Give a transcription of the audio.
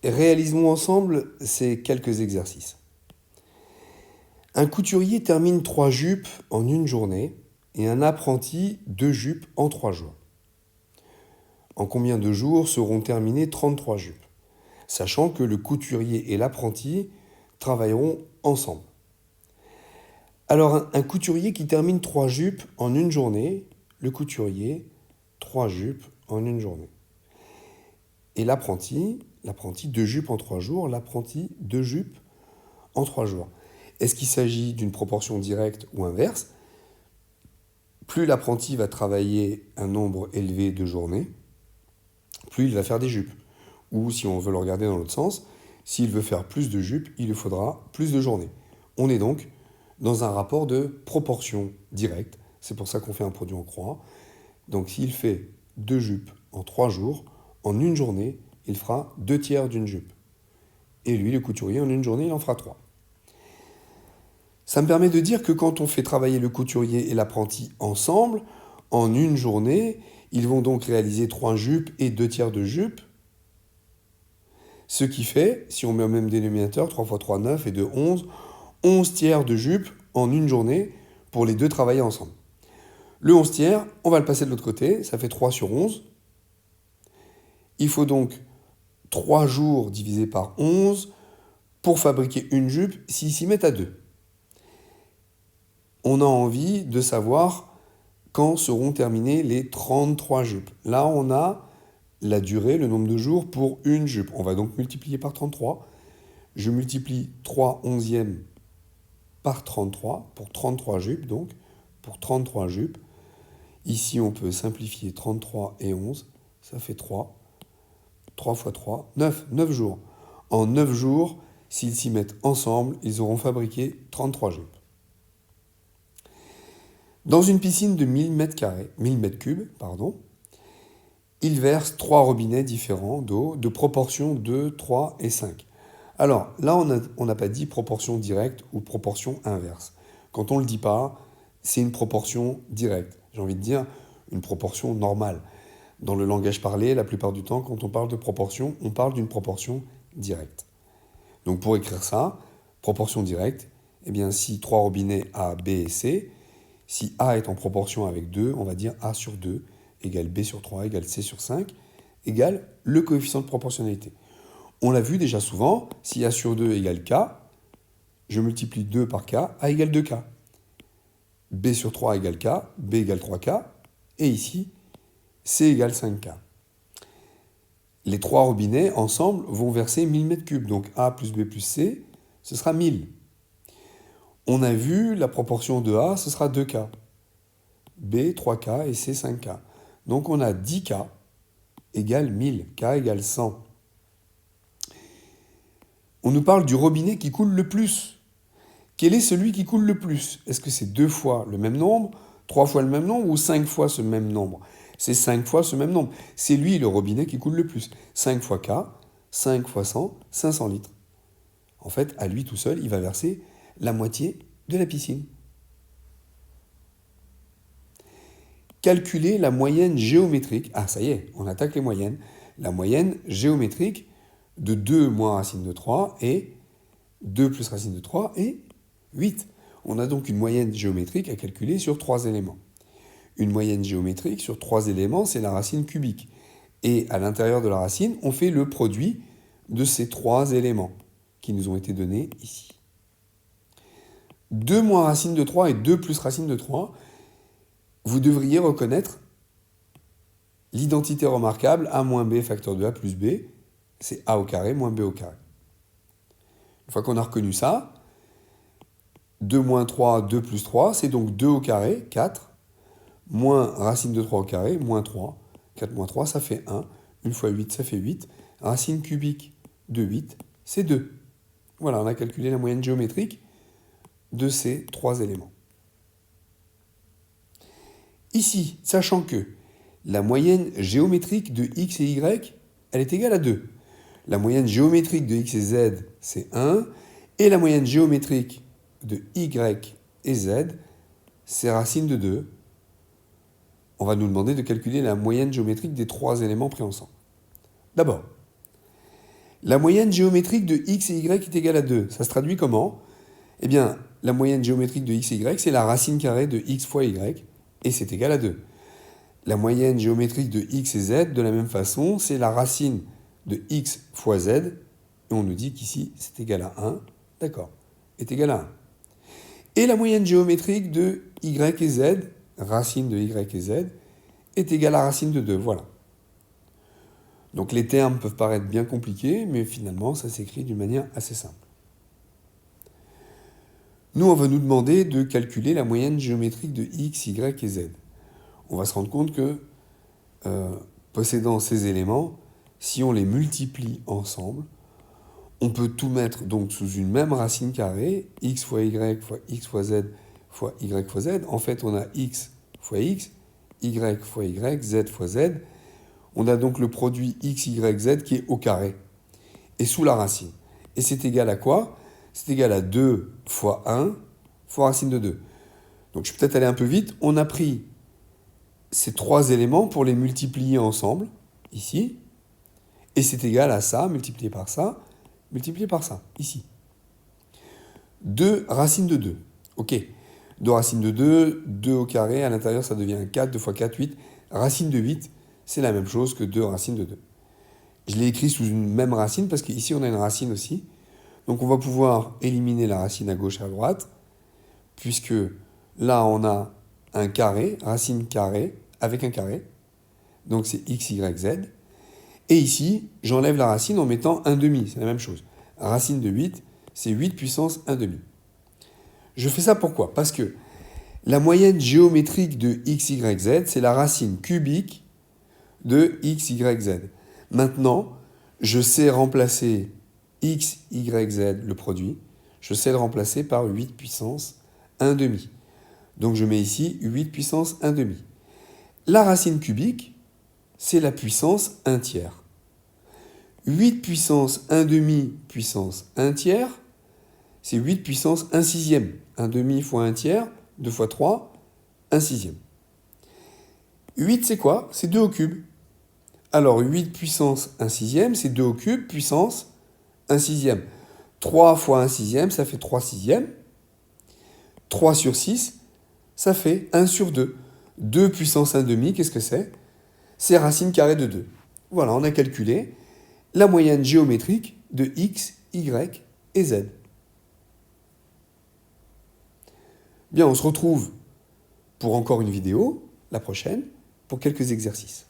Réalisons ensemble ces quelques exercices. Un couturier termine 3 jupes en une journée et un apprenti 2 jupes en 3 jours. En combien de jours seront terminées 33 jupes, sachant que le couturier et l'apprenti travailleront ensemble. Alors, un couturier qui termine 3 jupes en une journée, le couturier, 3 jupes en une journée. Et l'apprenti 2 jupes en 3 jours, l'apprenti 2 jupes en 3 jours. Est-ce qu'il s'agit d'une proportion directe ou inverse? Plus l'apprenti va travailler un nombre élevé de journées, plus il va faire des jupes. Ou si on veut le regarder dans l'autre sens, s'il veut faire plus de jupes, il lui faudra plus de journées. On est donc dans un rapport de proportion directe. C'est pour ça qu'on fait un produit en croix. Donc s'il fait 2 jupes en 3 jours, en une journée, il fera 2 tiers d'une jupe. Et lui, le couturier, en une journée, il en fera 3. Ça me permet de dire que quand on fait travailler le couturier et l'apprenti ensemble, en une journée, ils vont donc réaliser 3 jupes et 2 tiers de jupe. Ce qui fait, si on met au même dénominateur, 3 fois 3, 9 et 2, 11 tiers de jupe en une journée pour les deux travailler ensemble. Le 11 tiers, on va le passer de l'autre côté, ça fait 3 sur 11. Il faut donc 3 jours divisé par 11 pour fabriquer une jupe s'ils s'y mettent à 2. On a envie de savoir quand seront terminées les 33 jupes. Là, on a la durée, le nombre de jours pour une jupe. On va donc multiplier par 33. Je multiplie 3 onzièmes par 33 pour 33 jupes, donc pour 33 jupes. Ici, on peut simplifier 33 et 11, ça fait 3. 3 fois 3, 9 jours. En 9 jours, s'ils s'y mettent ensemble, ils auront fabriqué 33 jupes. Dans une piscine de 1000 m3, ils versent 3 robinets différents d'eau de proportion 2, 3 et 5. Alors là, on n'a pas dit proportion directe ou proportion inverse. Quand on ne le dit pas, c'est une proportion directe. J'ai envie de dire une proportion normale. Dans le langage parlé, la plupart du temps, quand on parle de proportion, on parle d'une proportion directe. Donc pour écrire ça, proportion directe, eh bien si 3 robinets A, B et C, si A est en proportion avec 2, on va dire A sur 2 égale B sur 3 égale C sur 5 égale le coefficient de proportionnalité. On l'a vu déjà souvent, si A sur 2 égale K, je multiplie 2 par K, A égale 2K. B sur 3 égale K, B égale 3K, et ici, C égale 5K. Les 3 robinets, ensemble, vont verser 1000 m3. Donc A plus B plus C, ce sera 1000. On a vu la proportion de A, ce sera 2K. B, 3K et C, 5K. Donc on a 10K égale 1000. K égale 100. On nous parle du robinet qui coule le plus. Quel est celui qui coule le plus? Est-ce que c'est 2 fois le même nombre, 3 fois le même nombre ou 5 fois ce même nombre? C'est 5 fois ce même nombre. C'est lui le robinet qui coule le plus. 5 fois K, 5 fois 100, 500 litres. En fait, à lui tout seul, il va verser la moitié de la piscine. Calculer la moyenne géométrique. Ah, ça y est, on attaque les moyennes. La moyenne géométrique de 2 moins racine de 3 et 2 plus racine de 3 et 8. On a donc une moyenne géométrique à calculer sur 3 éléments. Une moyenne géométrique sur 3 éléments, c'est la racine cubique. Et à l'intérieur de la racine, on fait le produit de ces 3 éléments qui nous ont été donnés ici. 2 moins racine de 3 et 2 plus racine de 3, vous devriez reconnaître l'identité remarquable A moins B facteur de A plus B, c'est A au carré moins B au carré. Une fois qu'on a reconnu ça, 2 moins 3, 2 plus 3, c'est donc 2 au carré, 4, moins racine de 3 au carré, moins 3. 4 moins 3, ça fait 1. 1 fois 8, ça fait 8. Racine cubique de 8, c'est 2. Voilà, on a calculé la moyenne géométrique de ces 3 éléments. Ici, sachant que la moyenne géométrique de x et y, elle est égale à 2. La moyenne géométrique de x et z, c'est 1. Et la moyenne géométrique de y et z, c'est racine de 2. On va nous demander de calculer la moyenne géométrique des 3 éléments pris ensemble. D'abord, La moyenne géométrique de x et y est égale à 2. Ça se traduit comment? Eh bien, la moyenne géométrique de x et y, c'est la racine carrée de x fois y, et c'est égal à 2. La moyenne géométrique de x et z, de la même façon, c'est la racine de x fois z, et on nous dit qu'ici, c'est égal à 1, d'accord, est égal à 1. Et la moyenne géométrique de y et z, racine de y et z, est égale à racine de 2, voilà. Donc les termes peuvent paraître bien compliqués, mais finalement, ça s'écrit d'une manière assez simple. Nous, on va nous demander de calculer la moyenne géométrique de x, y et z. On va se rendre compte que, possédant ces éléments, si on les multiplie ensemble, on peut tout mettre donc sous une même racine carrée, x fois y fois x fois z fois y fois z. En fait, on a x fois x, y fois y, z fois z. On a donc le produit x, y, z qui est au carré et sous la racine. Et c'est égal à quoi? C'est égal à 2 fois 1 fois racine de 2. Donc je vais peut-être aller un peu vite. On a pris ces trois éléments pour les multiplier ensemble, ici. Et c'est égal à ça, multiplié par ça, ici. 2 racine de 2. Ok. 2 racine de 2, 2 au carré, à l'intérieur ça devient 4, 2 fois 4, 8. Racine de 8, c'est la même chose que 2 racine de 2. Je l'ai écrit sous une même racine parce qu'ici on a une racine aussi. Donc on va pouvoir éliminer la racine à gauche et à droite, puisque là on a un carré, racine carrée, avec un carré. Donc c'est x, y, z. Et ici, j'enlève la racine en mettant 1 demi, c'est la même chose. Racine de 8, c'est 8 puissance 1 demi. Je fais ça pourquoi? Parce que la moyenne géométrique de x, y, z, c'est la racine cubique de x, y, z. Maintenant, je sais remplacer x, y, z, le produit, je sais le remplacer par 8 puissance 1 demi. Donc je mets ici 8 puissance 1 demi. La racine cubique, c'est la puissance 1 tiers. 8 puissance 1 demi puissance 1 tiers, c'est 8 puissance 1 sixième. 1 demi fois 1 tiers, 2 fois 3, 1 sixième. 8 c'est quoi? C'est 2 au cube. Alors 8 puissance 1 sixième, c'est 2 au cube puissance 1 sixième. 3 fois 1 sixième, ça fait 3 sixièmes. 3 sur 6, ça fait 1 sur 2. 2 puissance 1 demi, qu'est-ce que c'est? C'est racine carrée de 2. Voilà, on a calculé la moyenne géométrique de x, y et z. Bien, on se retrouve pour encore une vidéo, la prochaine, pour quelques exercices.